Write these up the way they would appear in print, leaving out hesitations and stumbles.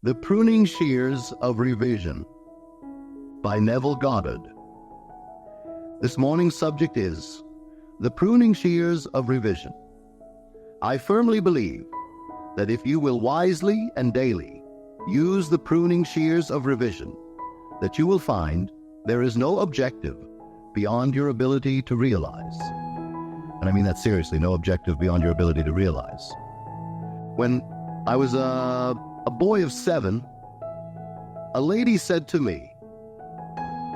The Pruning Shears of Revision by Neville Goddard. This morning's subject is the pruning shears of revision. I firmly believe that if you will wisely and daily use the pruning shears of revision, that you will find there is no objective beyond your ability to realize. And I mean that seriously, no objective beyond your ability to realize. When I was a boy of 7, a lady said to me,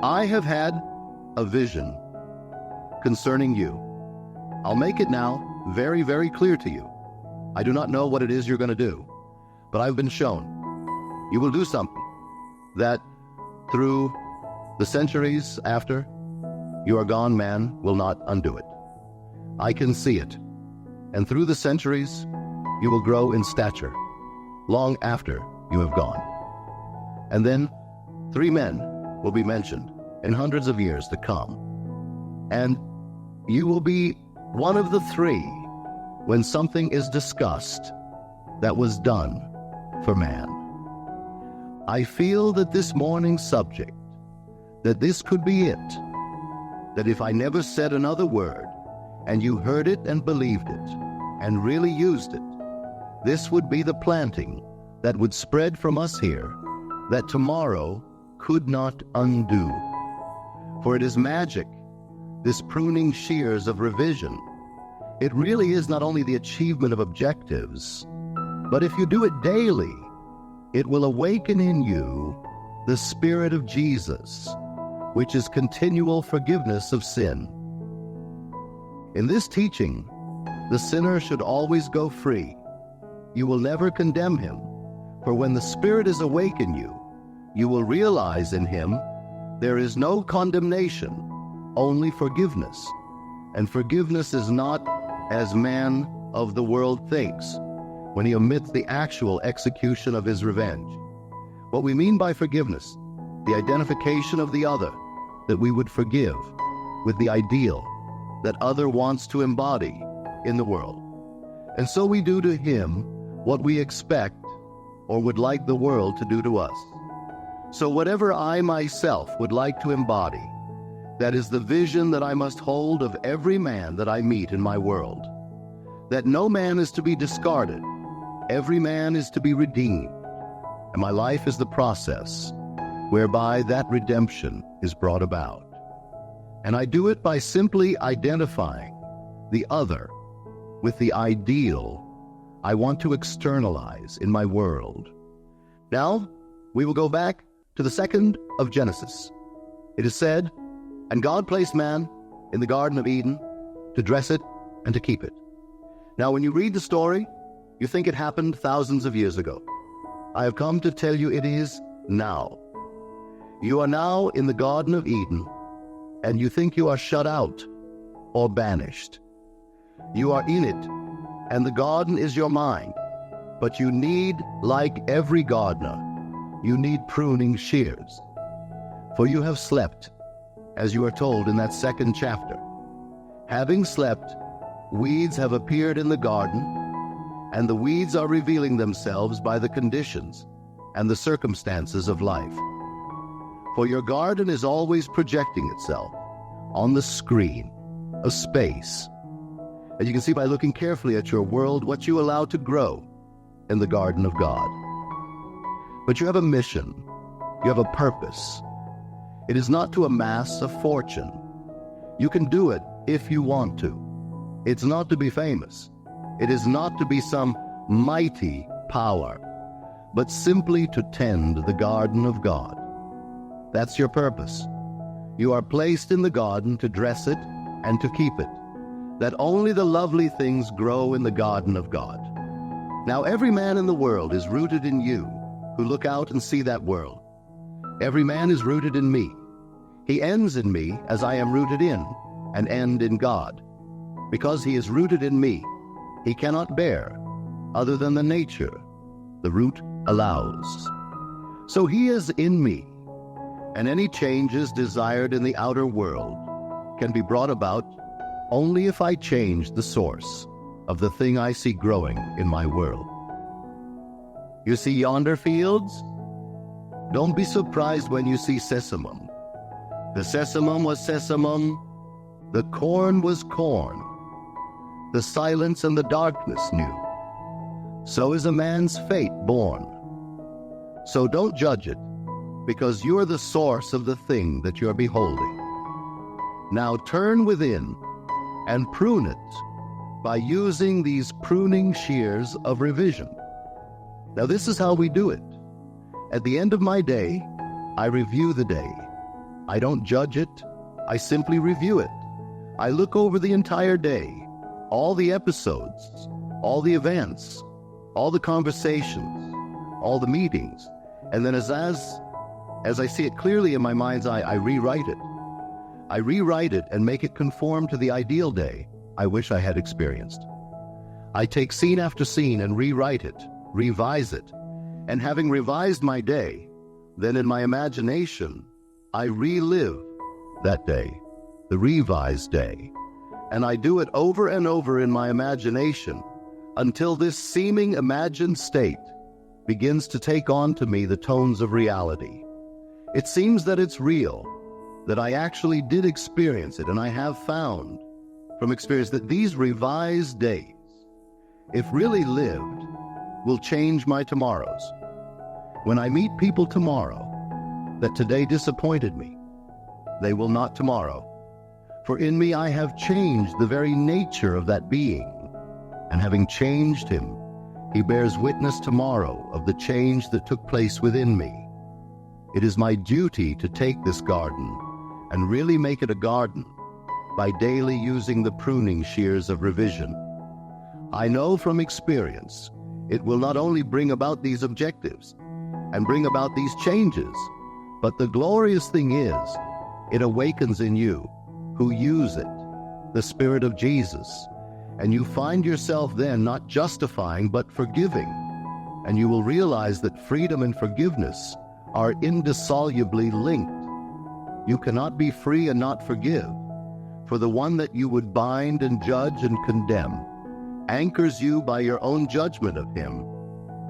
"I have had a vision concerning you. I'll make it now very, very clear to you. I do not know what it is you're going to do, but I've been shown. You will do something that through the centuries after you are gone, man will not undo it. I can see it. And through the centuries, you will grow in stature long after you have gone. And then 3 men will be mentioned in hundreds of years to come. And you will be one of the 3 when something is discussed that was done for man." I feel that this morning's subject, that this could be it, that if I never said another word and you heard it and believed it and really used it, this would be the planting that would spread from us here that tomorrow could not undo. For it is magic, this pruning shears of revision. It really is not only the achievement of objectives, but if you do it daily, it will awaken in you the Spirit of Jesus, which is continual forgiveness of sin. In this teaching, the sinner should always go free. You will never condemn him, for when the Spirit is awake in you, you will realize in him there is no condemnation, only forgiveness. And forgiveness is not as man of the world thinks when he omits the actual execution of his revenge. What we mean by forgiveness, the identification of the other, that we would forgive with the ideal that other wants to embody in the world. And so we do to him what we expect or would like the world to do to us. So whatever I myself would like to embody, that is the vision that I must hold of every man that I meet in my world. That no man is to be discarded, every man is to be redeemed. And my life is the process whereby that redemption is brought about. And I do it by simply identifying the other with the ideal I want to externalize in my world. Now, we will go back to the 2nd of Genesis. It is said, "And God placed man in the Garden of Eden to dress it and to keep it." Now, when you read the story, you think it happened thousands of years ago. I have come to tell you it is now. You are now in the Garden of Eden, and you think you are shut out or banished. You are in it, and the garden is your mind, but you need, like every gardener, you need pruning shears. For you have slept, as you are told in that 2nd chapter. Having slept, weeds have appeared in the garden, and the weeds are revealing themselves by the conditions and the circumstances of life. For your garden is always projecting itself on the screen, a space. And you can see by looking carefully at your world what you allow to grow in the garden of God. But you have a mission, you have a purpose. It is not to amass a fortune. You can do it if you want to. It's not to be famous. It is not to be some mighty power, but simply to tend the garden of God. That's your purpose. You are placed in the garden to dress it and to keep it, that only the lovely things grow in the garden of God. Now every man in the world is rooted in you who look out and see that world. Every man is rooted in me. He ends in me as I am rooted in and end in God. Because he is rooted in me, he cannot bear other than the nature the root allows. So he is in me, and any changes desired in the outer world can be brought about only if I change the source of the thing I see growing in my world. You see yonder fields? Don't be surprised when you see sesamum. The sesamum was sesamum, the corn was corn. The silence and the darkness knew. So is a man's fate born. So don't judge it, because you're the source of the thing that you're beholding. Now turn within and prune it by using these pruning shears of revision. Now this is how we do it. At the end of my day, I review the day. I don't judge it, I simply review it. I look over the entire day, all the episodes, all the events, all the conversations, all the meetings, and then as I see it clearly in my mind's eye, I rewrite it. I rewrite it and make it conform to the ideal day I wish I had experienced. I take scene after scene and rewrite it, revise it, and having revised my day, then in my imagination, I relive that day, the revised day, and I do it over and over in my imagination until this seeming imagined state begins to take on to me the tones of reality. It seems that it's real, that I actually did experience it, and I have found from experience that these revised days, if really lived, will change my tomorrows. When I meet people tomorrow that today disappointed me, they will not tomorrow. For in me I have changed the very nature of that being, and having changed him, he bears witness tomorrow of the change that took place within me. It is my duty to take this garden and really make it a garden by daily using the pruning shears of revision. I know from experience it will not only bring about these objectives and bring about these changes, but the glorious thing is, it awakens in you who use it the Spirit of Jesus, and you find yourself then not justifying but forgiving, and you will realize that freedom and forgiveness are indissolubly linked. You cannot be free and not forgive, for the one that you would bind and judge and condemn anchors you by your own judgment of him,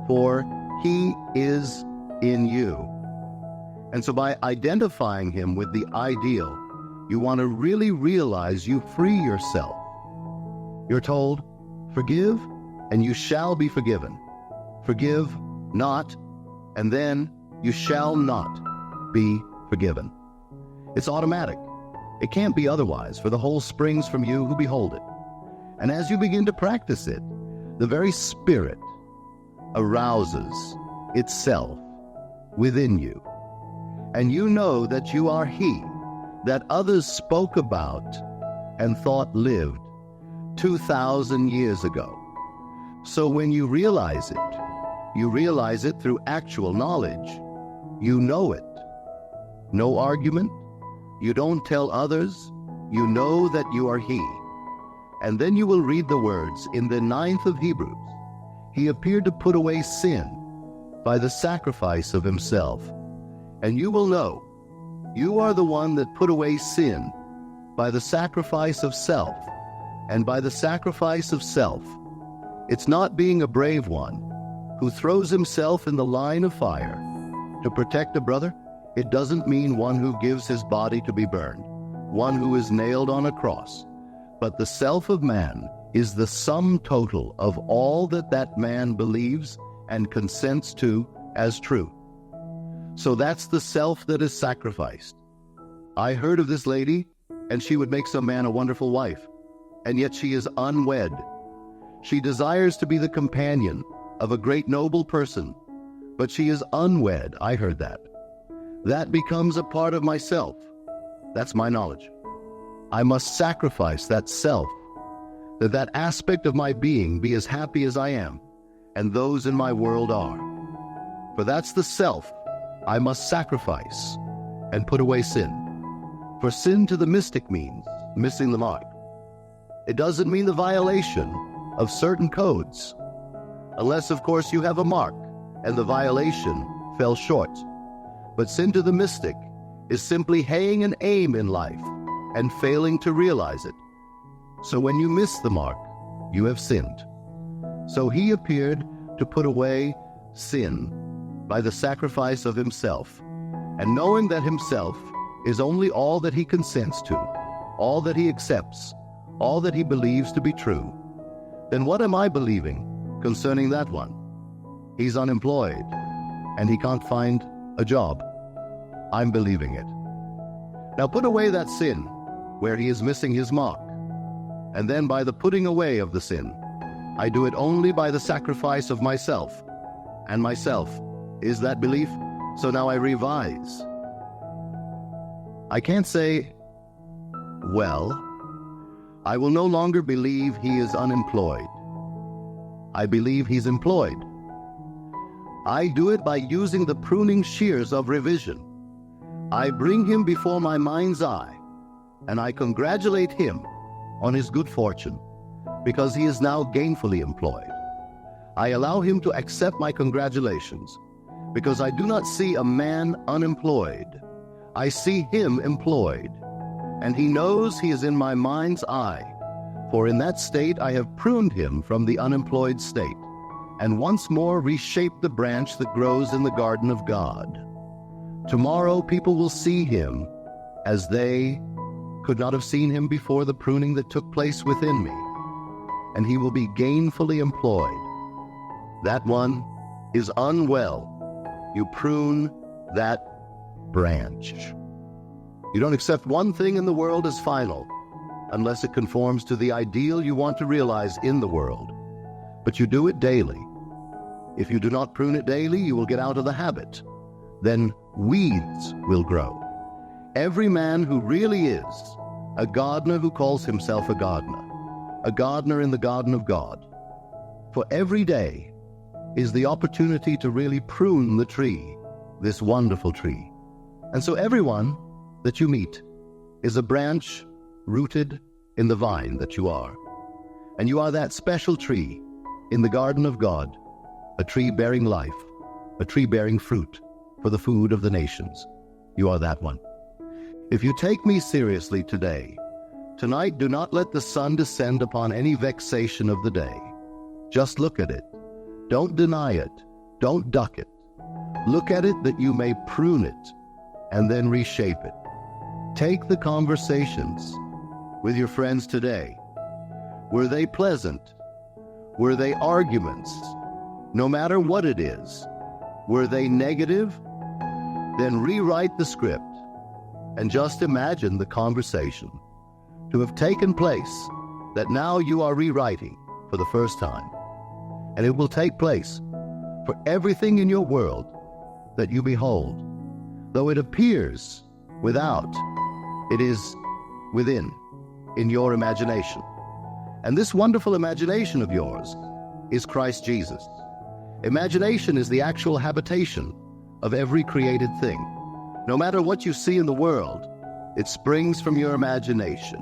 for he is in you. And so by identifying him with the ideal, you want to really realize you free yourself. You're told, forgive and you shall be forgiven. Forgive not, and then you shall not be forgiven. It's automatic. It can't be otherwise, for the whole springs from you who behold it. And as you begin to practice it, the very Spirit arouses itself within you. And you know that you are he that others spoke about and thought lived 2,000 years ago. So when you realize it through actual knowledge. You know it. No argument. You don't tell others. You know that you are he. And then you will read the words in the 9th of Hebrews. He appeared to put away sin by the sacrifice of himself. And you will know you are the one that put away sin by the sacrifice of self. And by the sacrifice of self, it's not being a brave one who throws himself in the line of fire to protect a brother. It doesn't mean one who gives his body to be burned, one who is nailed on a cross. But the self of man is the sum total of all that that man believes and consents to as true. So that's the self that is sacrificed. I heard of this lady, and she would make some man a wonderful wife, and yet she is unwed. She desires to be the companion of a great noble person, but she is unwed. I heard that. That becomes a part of myself. That's my knowledge. I must sacrifice that self, that aspect of my being be as happy as I am, and those in my world are. For that's the self I must sacrifice and put away sin. For sin to the mystic means missing the mark. It doesn't mean the violation of certain codes, unless, of course, you have a mark and the violation fell short. But sin to the mystic is simply having an aim in life and failing to realize it. So when you miss the mark, you have sinned. So he appeared to put away sin by the sacrifice of himself, and knowing that himself is only all that he consents to, all that he accepts, all that he believes to be true, then what am I believing concerning that one? He's unemployed, and he can't find a job. I'm believing it. Now put away that sin where he is missing his mark, and then by the putting away of the sin, I do it only by the sacrifice of myself, and myself is that belief. So now I revise. I can't say, well, I will no longer believe he is unemployed. I believe he's employed. I do it by using the pruning shears of revision. I bring him before my mind's eye, and I congratulate him on his good fortune, because he is now gainfully employed. I allow him to accept my congratulations, because I do not see a man unemployed. I see him employed, and he knows he is in my mind's eye, for in that state I have pruned him from the unemployed state, and once more reshaped the branch that grows in the garden of God. Tomorrow people will see him as they could not have seen him before the pruning that took place within me, and he will be gainfully employed. That one is unwell. You prune that branch. You don't accept one thing in the world as final unless it conforms to the ideal you want to realize in the world. But you do it daily. If you do not prune it daily, you will get out of the habit. Then weeds will grow. Every man who really is a gardener who calls himself a gardener in the garden of God. For every day is the opportunity to really prune the tree, this wonderful tree. And so everyone that you meet is a branch rooted in the vine that you are. And you are that special tree in the garden of God, a tree bearing life, a tree bearing fruit for the food of the nations. You are that one. If you take me seriously today, tonight do not let the sun descend upon any vexation of the day. Just look at it. Don't deny it. Don't duck it. Look at it that you may prune it and then reshape it. Take the conversations with your friends today. Were they pleasant? Were they arguments? No matter what it is, were they negative? Then rewrite the script and just imagine the conversation to have taken place that now you are rewriting for the first time. And it will take place for everything in your world that you behold. Though it appears without, it is within, in your imagination. And this wonderful imagination of yours is Christ Jesus. Imagination is the actual habitation of every created thing. No matter what you see in the world, it springs from your imagination.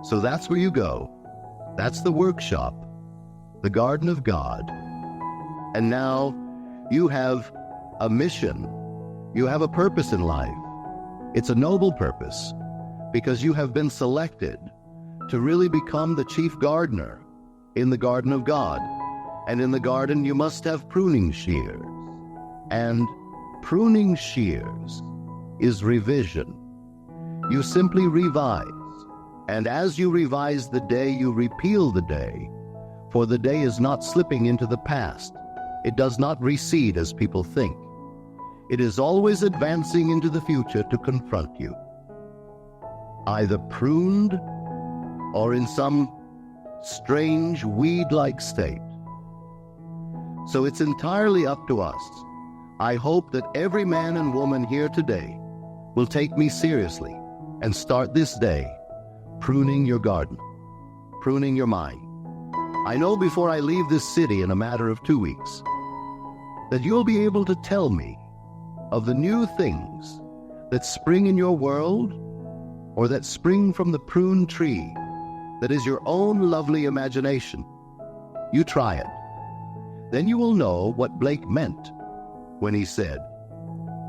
So that's where you go. That's the workshop, the garden of God. And now you have a mission. You have a purpose in life. It's a noble purpose because you have been selected to really become the chief gardener in the garden of God. And in the garden, you must have pruning shears. And pruning shears is revision. You simply revise. And as you revise the day, you repeal the day. For the day is not slipping into the past. It does not recede as people think. It is always advancing into the future to confront you, either pruned or in some strange weed-like state. So it's entirely up to us. I hope that every man and woman here today will take me seriously and start this day pruning your garden, pruning your mind. I know before I leave this city in a matter of 2 weeks that you'll be able to tell me of the new things that spring in your world or that spring from the pruned tree that is your own lovely imagination. You try it. Then you will know what Blake meant when he said,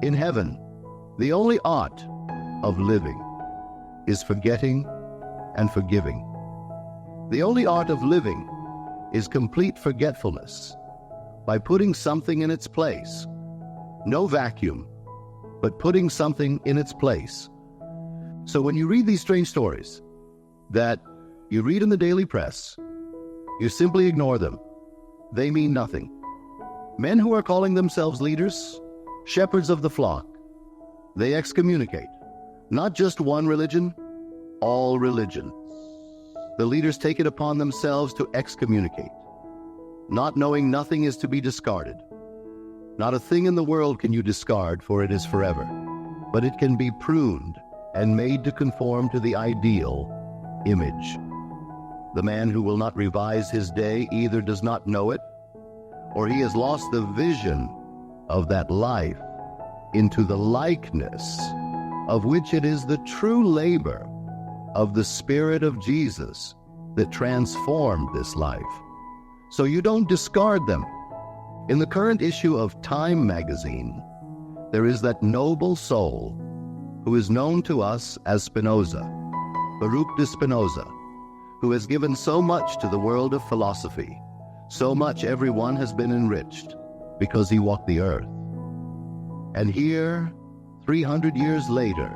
"In heaven, the only art of living is forgetting and forgiving. The only art of living is complete forgetfulness. by putting something in its place. No vacuum, but putting something in its place. So when you read these strange stories that you read in the daily press, you simply ignore them. They mean nothing. Men who are calling themselves leaders, shepherds of the flock, they excommunicate. Not just one religion, all religion. The leaders take it upon themselves to excommunicate, not knowing nothing is to be discarded. Not a thing in the world can you discard, for it is forever, but it can be pruned and made to conform to the ideal image. The man who will not revise his day either does not know it, or he has lost the vision of that life into the likeness of which it is the true labor of the Spirit of Jesus that transformed this life. So you don't discard them. In the current issue of Time magazine, there is that noble soul who is known to us as Spinoza, Baruch de Spinoza, who has given so much to the world of philosophy. So much everyone has been enriched because he walked the earth. And here, 300 years later,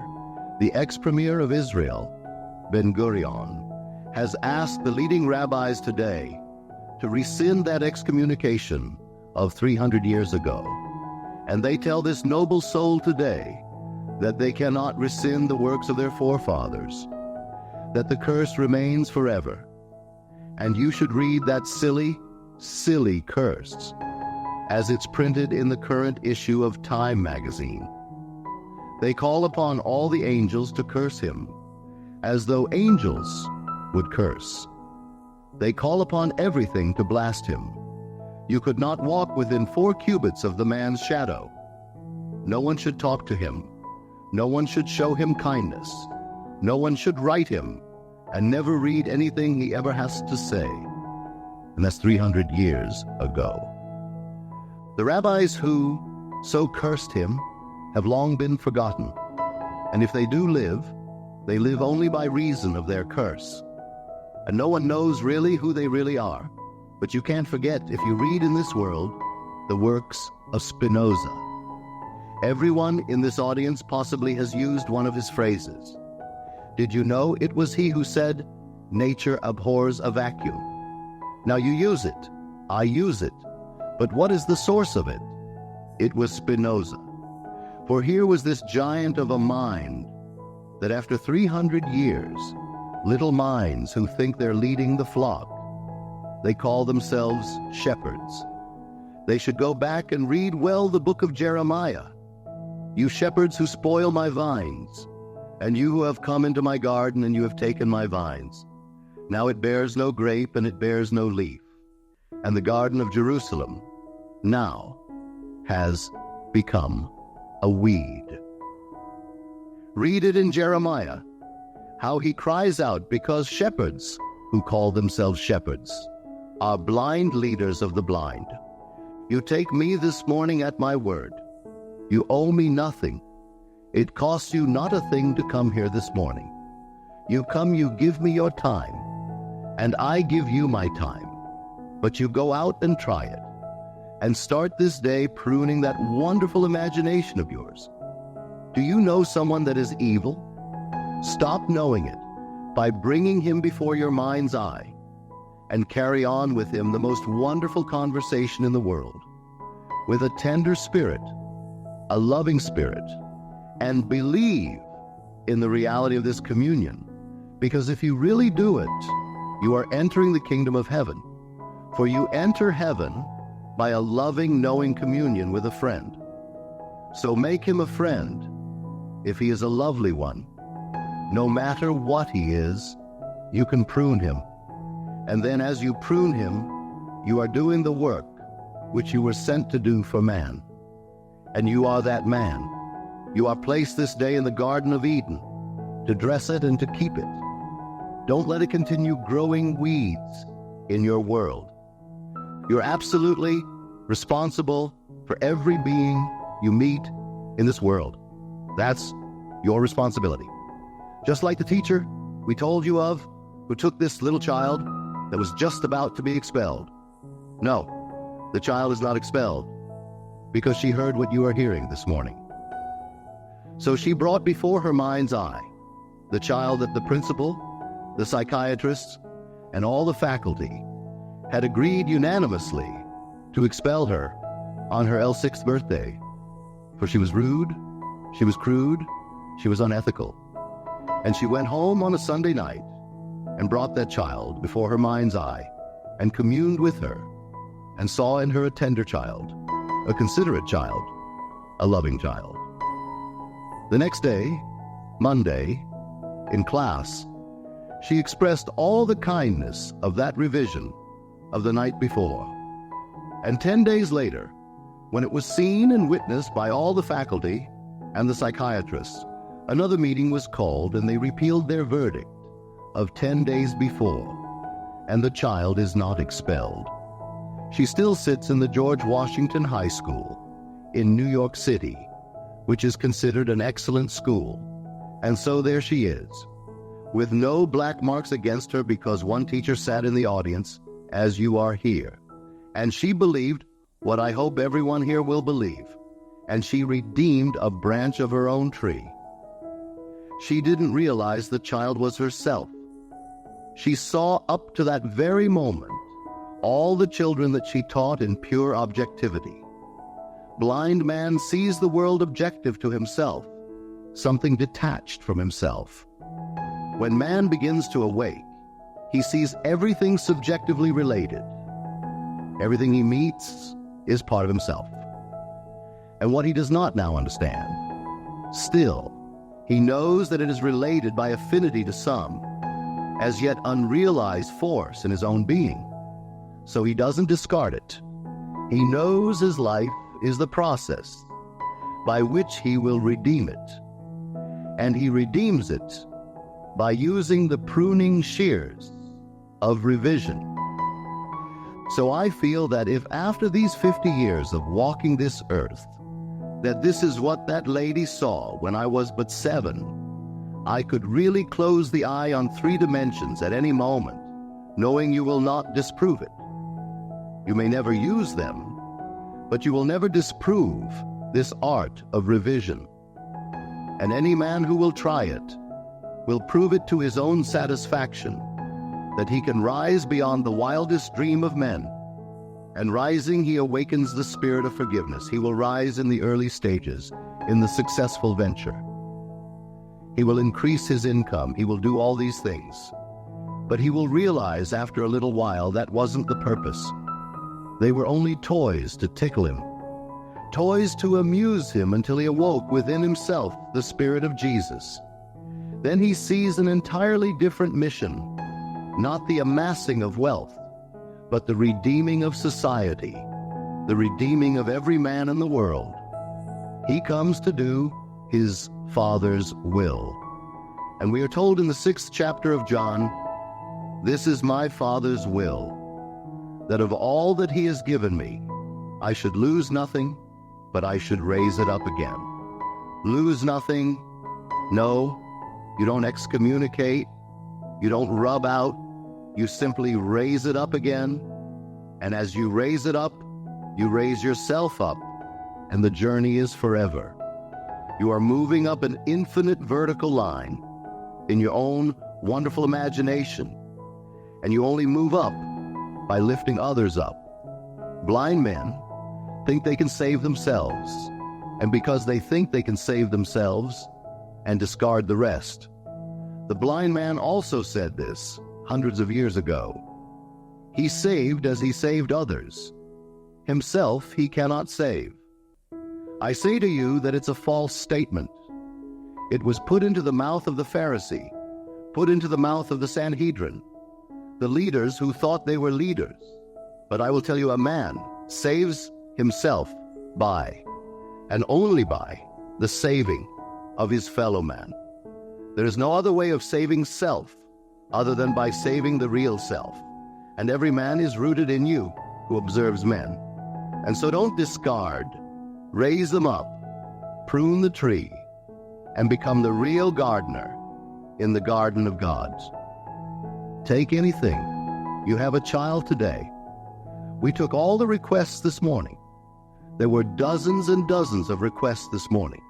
the ex-premier of Israel, Ben-Gurion, has asked the leading rabbis today to rescind that excommunication of 300 years ago. And they tell this noble soul today that they cannot rescind the works of their forefathers, that the curse remains forever. And you should read that silly, silly curse as it's printed in the current issue of Time magazine. They call upon all the angels to curse him, as though angels would curse. They call upon everything to blast him. You could not walk within 4 cubits of the man's shadow. No one should talk to him. No one should show him kindness. No one should write him, and never read anything he ever has to say. And that's 300 years ago. The rabbis who so cursed him have long been forgotten. And if they do live, they live only by reason of their curse. And no one knows really who they really are. But you can't forget, if you read in this world, the works of Spinoza. Everyone in this audience possibly has used one of his phrases. Did you know it was he who said, "Nature abhors a vacuum"? Now you use it, I use it, but what is the source of it? It was Spinoza. For here was this giant of a mind that after 300 years, little minds who think they're leading the flock, they call themselves shepherds. They should go back and read well the book of Jeremiah. You shepherds who spoil my vines, and you who have come into my garden and you have taken my vines. Now it bears no grape and it bears no leaf. And the garden of Jerusalem now has become a weed. Read it in Jeremiah, how he cries out because shepherds who call themselves shepherds are blind leaders of the blind. You take me this morning at my word. You owe me nothing. It costs you not a thing to come here this morning. You come, you give me your time, and I give you my time. But you go out and try it, and start this day pruning that wonderful imagination of yours. Do you know someone that is evil? Stop knowing it by bringing him before your mind's eye, and carry on with him the most wonderful conversation in the world, with a tender spirit, a loving spirit, and believe in the reality of this communion. Because if you really do it, you are entering the kingdom of heaven. For you enter heaven by a loving, knowing communion with a friend. So make him a friend if he is a lovely one. No matter what he is, you can prune him. And then as you prune him, you are doing the work which you were sent to do for man. And you are that man. You are placed this day in the Garden of Eden to dress it and to keep it. Don't let it continue growing weeds in your world. You're absolutely responsible for every being you meet in this world. That's your responsibility. Just like the teacher we told you of, who took this little child that was just about to be expelled. No, The child is not expelled because she heard what you are hearing this morning. So she brought before her mind's eye the child that the principal, the psychiatrists, and all the faculty had agreed unanimously to expel her on her L6th birthday, for she was rude, she was crude, she was unethical. And she went home on a Sunday night and brought that child before her mind's eye and communed with her and saw in her a tender child, a considerate child, a loving child. The next day, Monday, in class, she expressed all the kindness of that revision of the night before. And 10 days later, when it was seen and witnessed by all the faculty and the psychiatrists, another meeting was called and they repealed their verdict of 10 days before, and the child is not expelled. She still sits in the George Washington High School in New York City, which is considered an excellent school. And so there she is, with no black marks against her because one teacher sat in the audience, as you are here. And she believed what I hope everyone here will believe, and she redeemed a branch of her own tree. She didn't realize the child was herself. She saw up to that very moment all the children that she taught in pure objectivity. Blind man sees the world objective to himself, something detached from himself. When man begins to awake, he sees everything subjectively related. Everything he meets is part of himself. And what he does not now understand, still, he knows that it is related by affinity to some, as yet unrealized force in his own being. So he doesn't discard it. He knows his life is the process by which he will redeem it. And he redeems it by using the pruning shears of revision. So I feel that if after these 50 years of walking this earth, that this is what that lady saw when I was but 7, I could really close the eye on 3 dimensions at any moment, knowing you will not disprove it. You may never use them, but you will never disprove this art of revision. And any man who will try it will prove it to his own satisfaction that he can rise beyond the wildest dream of men. And rising, he awakens the spirit of forgiveness. He will rise in the early stages, in the successful venture. He will increase his income. He will do all these things. But he will realize after a little while that wasn't the purpose. They were only toys to tickle him, toys to amuse him until he awoke within himself the Spirit of Jesus. Then he sees an entirely different mission, not the amassing of wealth, but the redeeming of society, the redeeming of every man in the world. He comes to do his Father's will. And we are told in the 6th chapter of John, "This is my Father's will, that of all that he has given me, I should lose nothing, but I should raise it up again." Lose nothing? No, you don't excommunicate, you don't rub out, you simply raise it up again. And as you raise it up, you raise yourself up, and the journey is forever. You are moving up an infinite vertical line in your own wonderful imagination, and you only move up by lifting others up. Blind men think they can save themselves, and because they think they can save themselves and discard the rest. The blind man also said this hundreds of years ago. He saved as he saved others. Himself he cannot save. I say to you that it's a false statement. It was put into the mouth of the Pharisee, put into the mouth of the Sanhedrin, the leaders who thought they were leaders. But I will tell you, a man saves himself by, and only by, the saving of his fellow man. There is no other way of saving self other than by saving the real self. And every man is rooted in you who observes men. And so don't discard, raise them up, prune the tree, and become the real gardener in the garden of God. Take anything. You have a child today. We took all the requests this morning. There were dozens and dozens of requests this morning.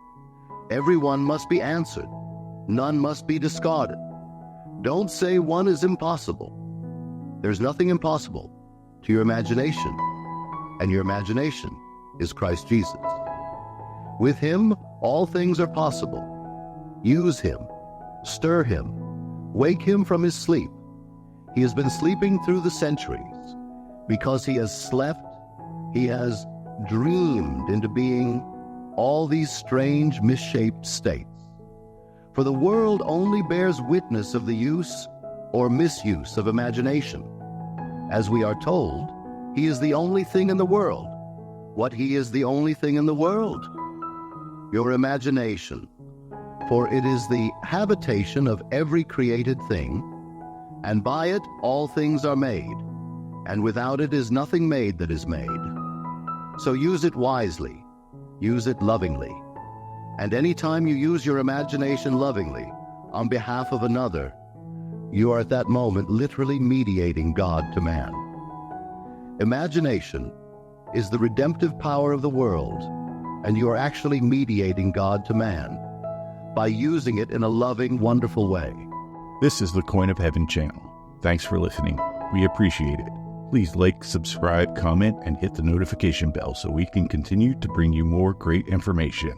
Every one must be answered. None must be discarded. Don't say one is impossible. There's nothing impossible to your imagination, and your imagination is Christ Jesus. With him, all things are possible. Use him, stir him, wake him from his sleep. He has been sleeping through the centuries. Because he has slept, he has dreamed into being all these strange, misshaped states. For the world only bears witness of the use or misuse of imagination. As we are told, he is the only thing in the world. What he is the only thing in the world? Your imagination. For it is the habitation of every created thing, and by it all things are made, and without it is nothing made that is made. So use it wisely, use it lovingly. And anytime you use your imagination lovingly on behalf of another, you are at that moment literally mediating God to man. Imagination is the redemptive power of the world, and you are actually mediating God to man by using it in a loving, wonderful way. This is the Coin of Heaven channel. Thanks for listening. We appreciate it. Please like, subscribe, comment, and hit the notification bell so we can continue to bring you more great information.